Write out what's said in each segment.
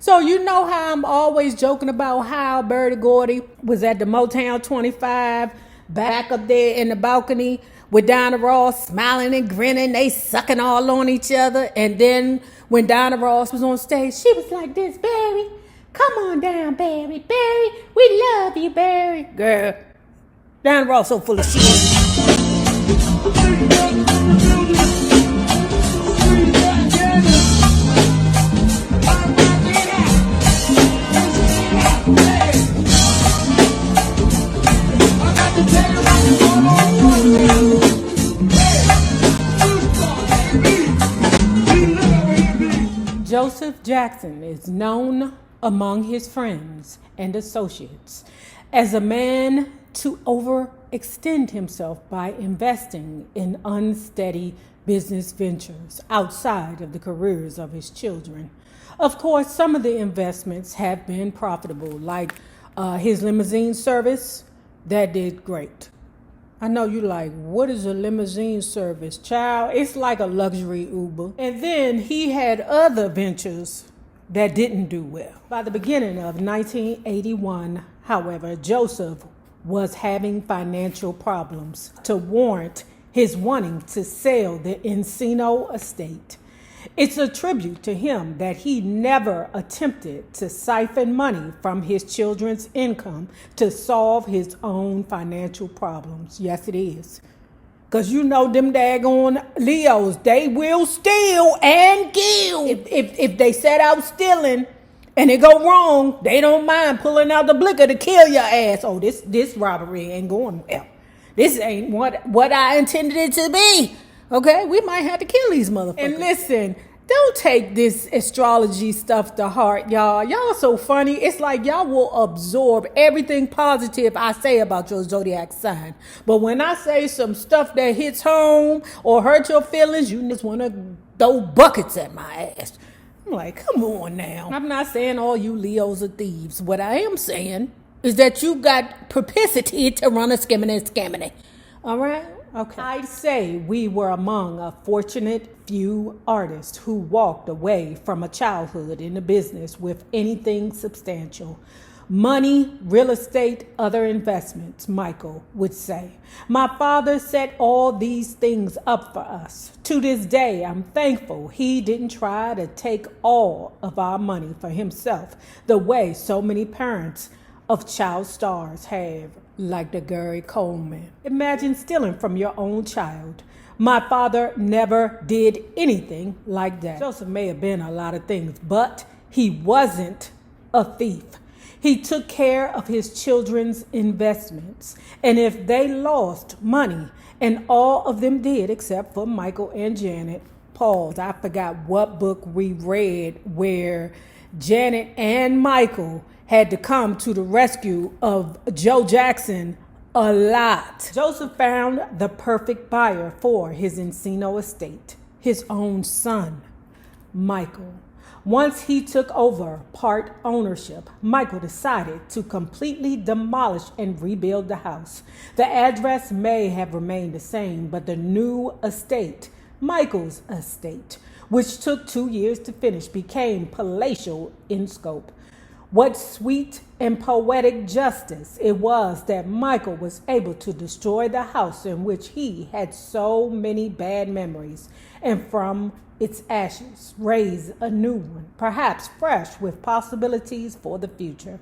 So you know how I'm always joking about how Bertie Gordy was at the Motown 25, back up there in the balcony with Donna Ross, smiling and grinning, they sucking all on each other. And then when Donna Ross was on stage, she was like this, Barry, come on down, Barry. Barry, we love you, Barry. Girl, Donna Ross so full of shit. Joseph Jackson is known among his friends and associates as a man to overextend himself by investing in unsteady business ventures outside of the careers of his children. Of course, some of the investments have been profitable, like his limousine service, that did great. I know you like, what is a limousine service, child? It's like a luxury Uber. And then he had other ventures that didn't do well. By the beginning of 1981, however, Joseph was having financial problems to warrant his wanting to sell the Encino estate. It's a tribute to him that he never attempted to siphon money from his children's income to solve his own financial problems. Yes, it is. Because you know them daggone Leos, they will steal and kill. If they set out stealing and it go wrong, they don't mind pulling out the blicker to kill your ass. Oh, this robbery ain't going well. This ain't what I intended it to be. Okay, we might have to kill these motherfuckers. And listen, don't take this astrology stuff to heart, y'all. Y'all so funny. It's like y'all will absorb everything positive I say about your zodiac sign. But when I say some stuff that hits home or hurt your feelings, you just want to throw buckets at my ass. I'm like, come on now. I'm not saying all you Leos are thieves. What I am saying is that you got propensity to run a skimminy. All right? Okay. I'd say we were among a fortunate few artists who walked away from a childhood in the business with anything substantial. Money, real estate, other investments, Michael would say. My father set all these things up for us. To this day, I'm thankful he didn't try to take all of our money for himself the way so many parents of child stars have, like the Gary Coleman. Imagine stealing from your own child. My father never did anything like that. Joseph may have been a lot of things, but he wasn't a thief. He took care of his children's investments. And if they lost money, and all of them did except for Michael and Janet, pause, I forgot what book we read where Janet and Michael had to come to the rescue of Joe Jackson a lot. Joseph found the perfect buyer for his Encino estate, his own son, Michael. Once he took over part ownership, Michael decided to completely demolish and rebuild the house. The address may have remained the same, but the new estate, Michael's estate, which took 2 years to finish, became palatial in scope. What sweet and poetic justice it was that Michael was able to destroy the house in which he had so many bad memories, and from its ashes raise a new one, perhaps fresh with possibilities for the future.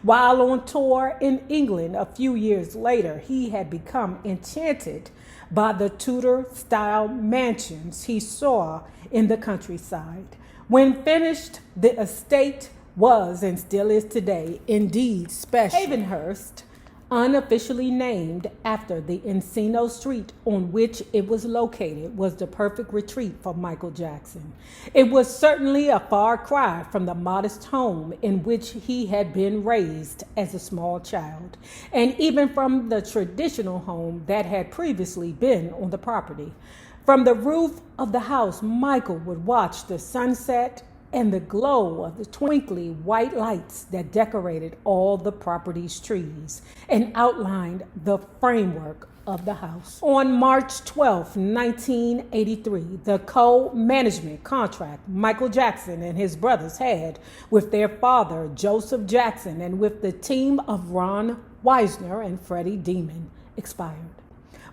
While on tour in England a few years later, he had become enchanted by the Tudor-style mansions he saw in the countryside. When finished, the estate was and still is today indeed special. Havenhurst, unofficially named after the Encino street on which it was located, was the perfect retreat for Michael Jackson. It was certainly a far cry from the modest home in which he had been raised as a small child, and even from the traditional home that had previously been on the property. From the roof of the house, Michael would watch the sunset and the glow of the twinkly white lights that decorated all the property's trees and outlined the framework of the house. On March 12, 1983, the co-management contract Michael Jackson and his brothers had with their father, Joseph Jackson, and with the team of Ron Wisner and Freddie Demon expired.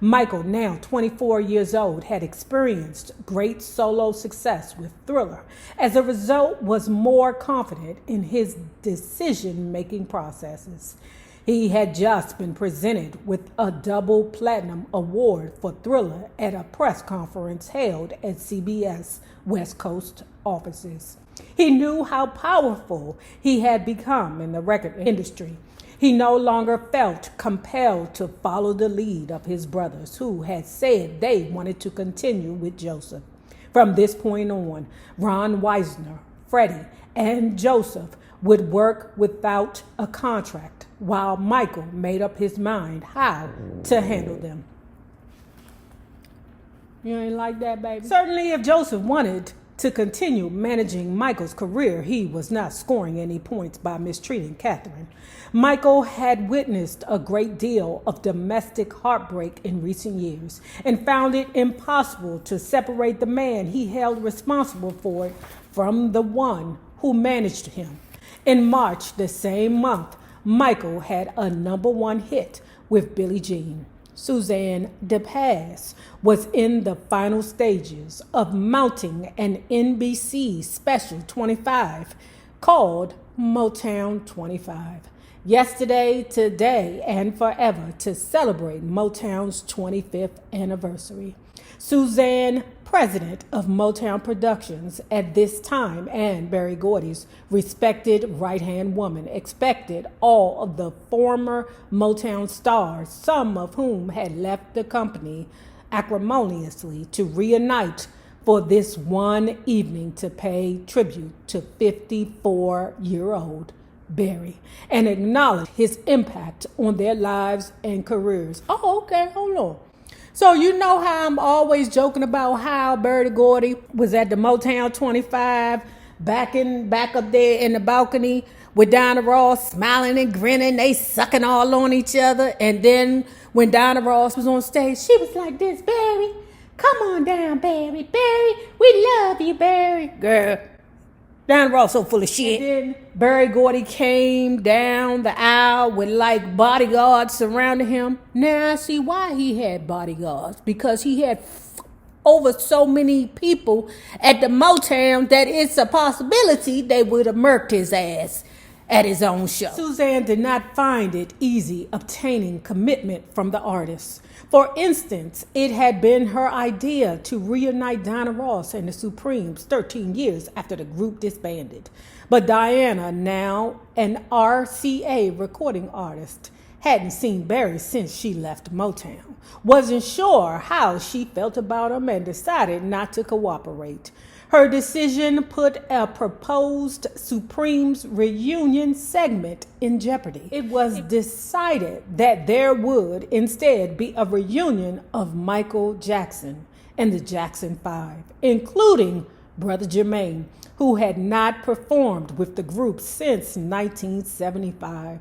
Michael, now 24 years old, had experienced great solo success with Thriller. As a result, was more confident in his decision-making processes. He had just been presented with a double platinum award for Thriller at a press conference held at CBS West Coast offices. He knew how powerful he had become in the record industry. He no longer felt compelled to follow the lead of his brothers, who had said they wanted to continue with Joseph. From this point on, Ron Wisner, Freddie, and Joseph would work without a contract, while Michael made up his mind how to handle them. You ain't like that, baby? Certainly, if Joseph wanted to continue managing Michael's career, he was not scoring any points by mistreating Catherine. Michael had witnessed a great deal of domestic heartbreak in recent years and found it impossible to separate the man he held responsible for it from the one who managed him. In March the same month, Michael had a #1 hit with Billie Jean. Suzanne DePaz was in the final stages of mounting an NBC Special 25 called Motown 25. Yesterday, today, and forever to celebrate Motown's 25th anniversary. Suzanne, president of Motown Productions at this time, and Berry Gordy's respected right-hand woman, expected all of the former Motown stars, some of whom had left the company acrimoniously, to reunite for this one evening to pay tribute to 54-year-old Berry and acknowledge his impact on their lives and careers. Oh, okay, hold on. So you know how I'm always joking about how Berry Gordy was at the Motown 25, back up there in the balcony with Diana Ross, smiling and grinning, they sucking all on each other. And then when Diana Ross was on stage, she was like this: Berry, come on down, Berry. Berry, we love you, Berry. Girl, Diana Ross so full of shit. And then Berry Gordy came down the aisle with like bodyguards surrounding him. Now I see why he had bodyguards, because he had over so many people at the Motown that it's a possibility they would have murked his ass at his own show. Suzanne did not find it easy obtaining commitment from the artists. For instance, it had been her idea to reunite Diana Ross and the Supremes 13 years after the group disbanded. But Diana, now an RCA recording artist, hadn't seen Berry since she left Motown, wasn't sure how she felt about him, and decided not to cooperate. Her decision put a proposed Supremes reunion segment in jeopardy. It was decided that there would instead be a reunion of Michael Jackson and the Jackson 5, including Brother Jermaine, who had not performed with the group since 1975.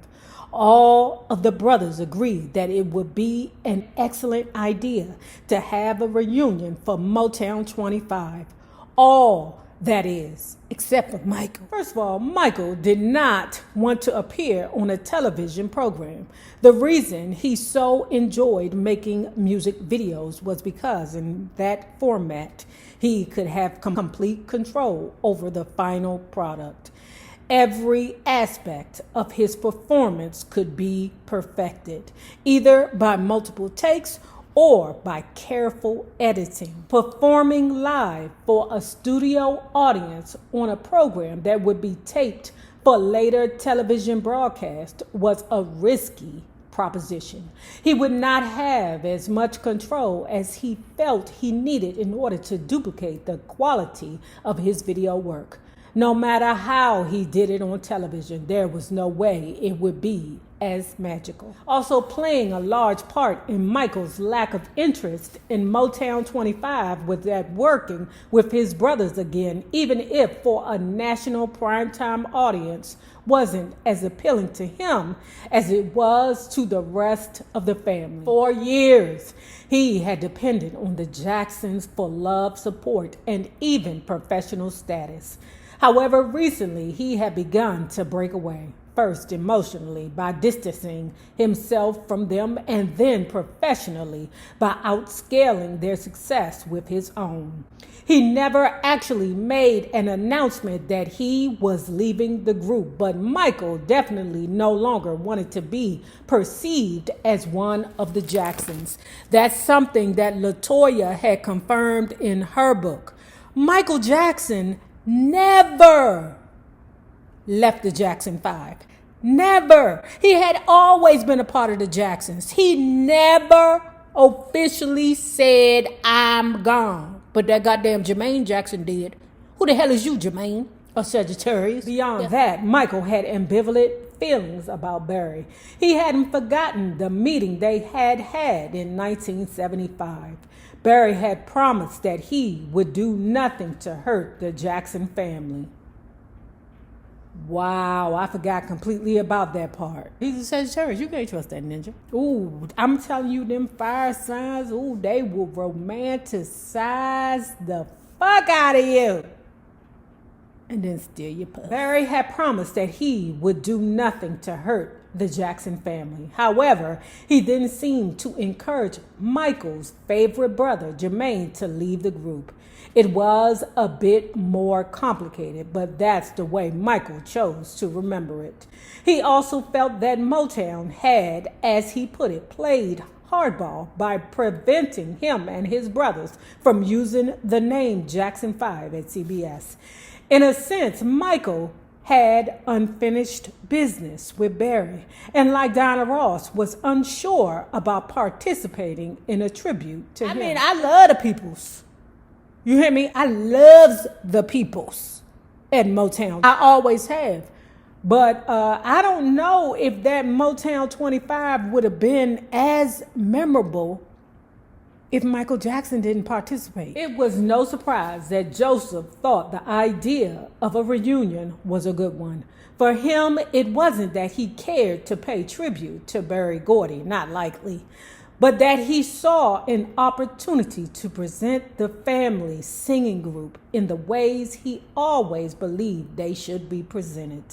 All of the brothers agreed that it would be an excellent idea to have a reunion for Motown 25. All, that is, except for Michael. First of all, Michael did not want to appear on a television program. The reason he so enjoyed making music videos was because in that format, he could have complete control over the final product. Every aspect of his performance could be perfected, either by multiple takes or by careful editing. Performing live for a studio audience on a program that would be taped for later television broadcast was a risky proposition. He would not have as much control as he felt he needed in order to duplicate the quality of his video work. No matter how he did it on television, there was no way it would be as magical. Also playing a large part in Michael's lack of interest in Motown 25 was that working with his brothers again, even if for a national primetime audience, wasn't as appealing to him as it was to the rest of the family. For years, he had depended on the Jacksons for love, support, and even professional status. However, recently he had begun to break away, first emotionally by distancing himself from them, and then professionally by outscaling their success with his own. He never actually made an announcement that he was leaving the group, but Michael definitely no longer wanted to be perceived as one of the Jacksons. That's something that LaToya had confirmed in her book. Michael Jackson never left the Jackson 5. Never. He had always been a part of the Jacksons. He never officially said, I'm gone. But that goddamn Jermaine Jackson did. Who the hell is you, Jermaine? A Sagittarius? Beyond that, Michael had ambivalent feelings about Barry. He hadn't forgotten the meeting they had had in 1975. Barry had promised that he would do nothing to hurt the Jackson family. Wow, I forgot completely about that part. He's a Sagittarius. You can't trust that ninja. Ooh, I'm telling you, them fire signs, ooh, they will romanticize the fuck out of you. And then steal your puss. Barry had promised that he would do nothing to hurt the Jackson family. However, he didn't seem to encourage Michael's favorite brother, Jermaine, to leave the group. It was a bit more complicated, but that's the way Michael chose to remember it. He also felt that Motown had, as he put it, played hardball by preventing him and his brothers from using the name Jackson 5 at CBS. In a sense, Michael had unfinished business with Barry, and like Diana Ross, was unsure about participating in a tribute to him. I mean, I love the Peoples. You hear me? I loves the Peoples at Motown. I always have. But I don't know if that Motown 25 would have been as memorable if Michael Jackson didn't participate. It was no surprise that Joseph thought the idea of a reunion was a good one. For him, it wasn't that he cared to pay tribute to Berry Gordy, not likely, but that he saw an opportunity to present the family singing group in the ways he always believed they should be presented,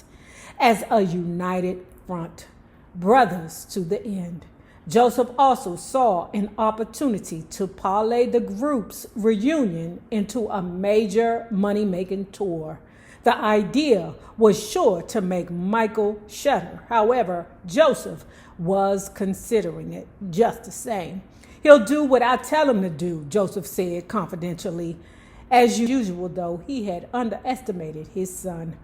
as a united front, brothers to the end. Joseph also saw an opportunity to parlay the group's reunion into a major money-making tour. The idea was sure to make Michael shudder. However, Joseph was considering it just the same. He'll do what I tell him to do, Joseph said confidentially. As usual, though, he had underestimated his son.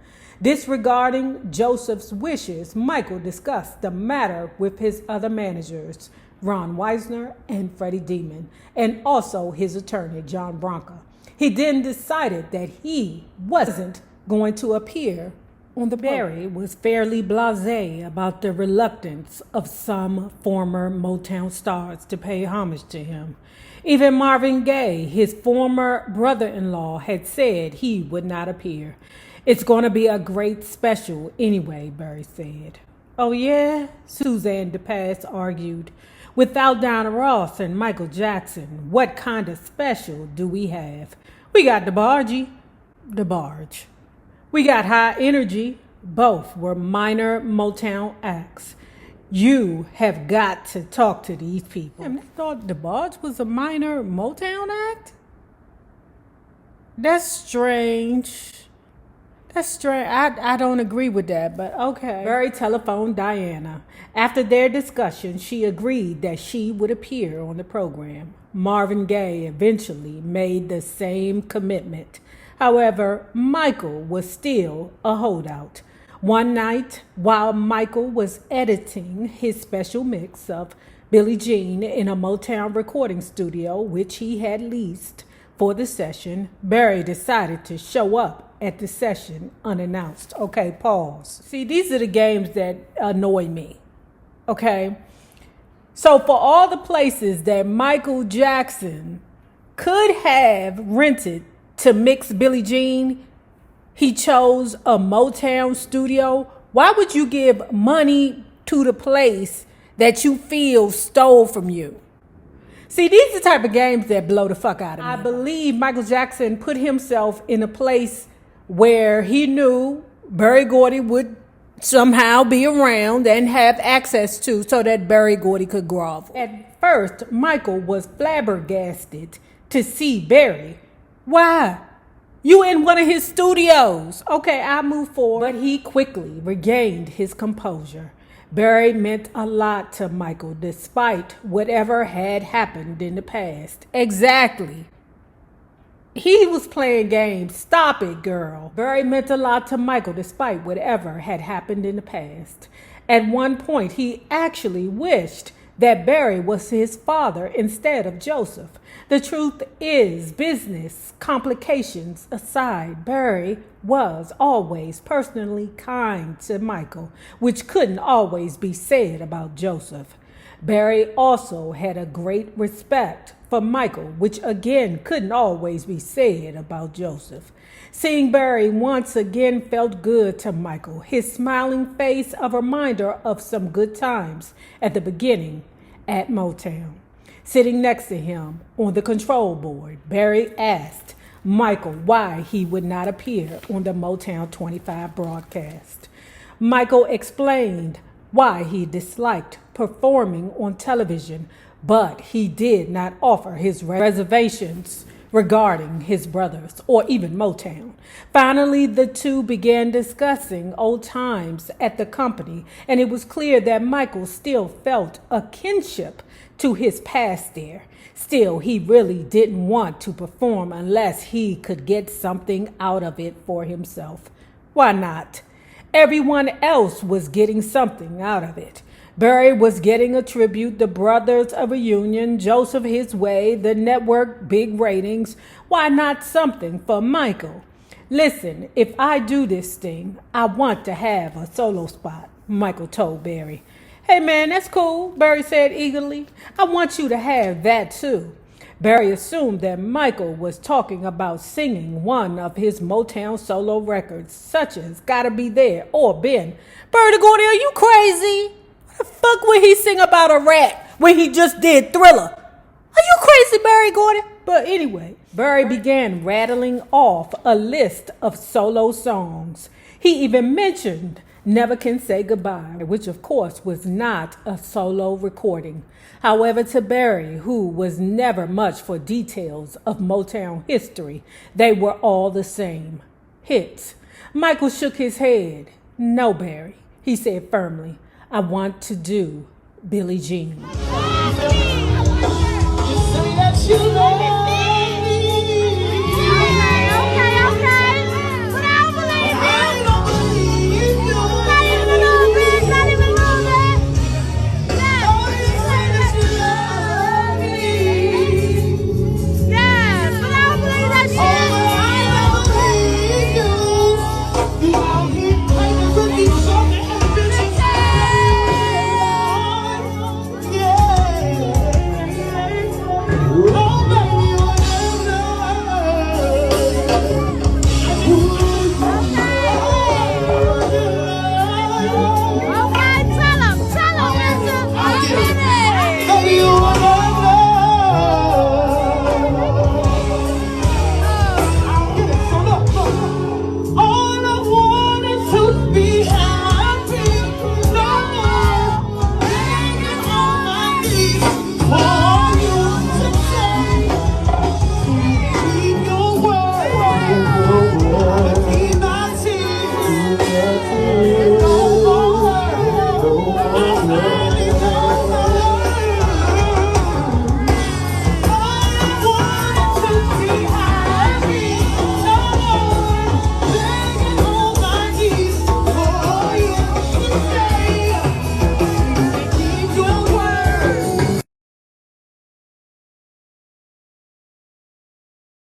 Disregarding Joseph's wishes, Michael discussed the matter with his other managers, Ron Weisner and Freddie Demon, and also his attorney, John Branca. He then decided that he wasn't going to appear on the program. Barry was fairly blasé about the reluctance of some former Motown stars to pay homage to him. Even Marvin Gaye, his former brother-in-law, had said he would not appear. It's going to be a great special anyway, Barry said. Oh yeah? Suzanne DePass argued. Without Diana Ross and Michael Jackson, what kind of special do we have? We got the Barge. We got High Energy. Both were minor Motown acts. You have got to talk to these people. I thought the Barge was a minor Motown act? That's strange. I don't agree with that, but okay. Barry telephoned Diana. After their discussion, she agreed that she would appear on the program. Marvin Gaye eventually made the same commitment. However, Michael was still a holdout. One night, while Michael was editing his special mix of Billie Jean in a Motown recording studio, which he had leased for the session, Barry decided to show up at the session unannounced. Okay, pause. See, these are the games that annoy me. Okay? So for all the places that Michael Jackson could have rented to mix Billie Jean, he chose a Motown studio. Why would you give money to the place that you feel stole from you? See, these are the type of games that blow the fuck out of me. I believe Michael Jackson put himself in a place where he knew Berry Gordy would somehow be around and have access to, so that Berry Gordy could grovel. At first, Michael was flabbergasted to see Berry. Why? You in one of his studios. Okay, I'll move forward. But he quickly regained his composure. Berry meant a lot to Michael despite whatever had happened in the past. Exactly. He was playing games. Stop it, girl. Berry meant a lot to Michael despite whatever had happened in the past. At one point, he actually wished that Berry was his father instead of Joseph. The truth is, business complications aside, Berry was always personally kind to Michael, which couldn't always be said about Joseph. Berry also had a great respect for Michael, which again couldn't always be said about Joseph. Seeing Berry once again felt good to Michael, his smiling face a reminder of some good times at the beginning at Motown. Sitting next to him on the control board, Berry asked Michael why he would not appear on the Motown 25 broadcast. Michael explained why he disliked performing on television, but he did not offer his reservations regarding his brothers or even Motown. Finally, the two began discussing old times at the company, and it was clear that Michael still felt a kinship to his past there. Still, he really didn't want to perform unless he could get something out of it for himself. Why not? Everyone else was getting something out of it. Berry was getting a tribute, the brothers a reunion, Joseph his way, the network big ratings. Why not something for Michael? Listen, if I do this thing, I want to have a solo spot, Michael told Berry. Hey man, that's cool, Berry said eagerly. I want you to have that too. Berry assumed that Michael was talking about singing one of his Motown solo records, such as Gotta Be There or Ben. Berry Gordy, are you crazy? What the fuck would he sing about a rat when he just did Thriller? Are you crazy, Berry Gordy? But anyway, Berry began rattling off a list of solo songs. He even mentioned Never Can Say Goodbye, which of course was not a solo recording. However, to Berry, who was never much for details of Motown history, they were all the same hits. Michael shook his head. No, Berry, he said firmly. I want to do Billie Jean.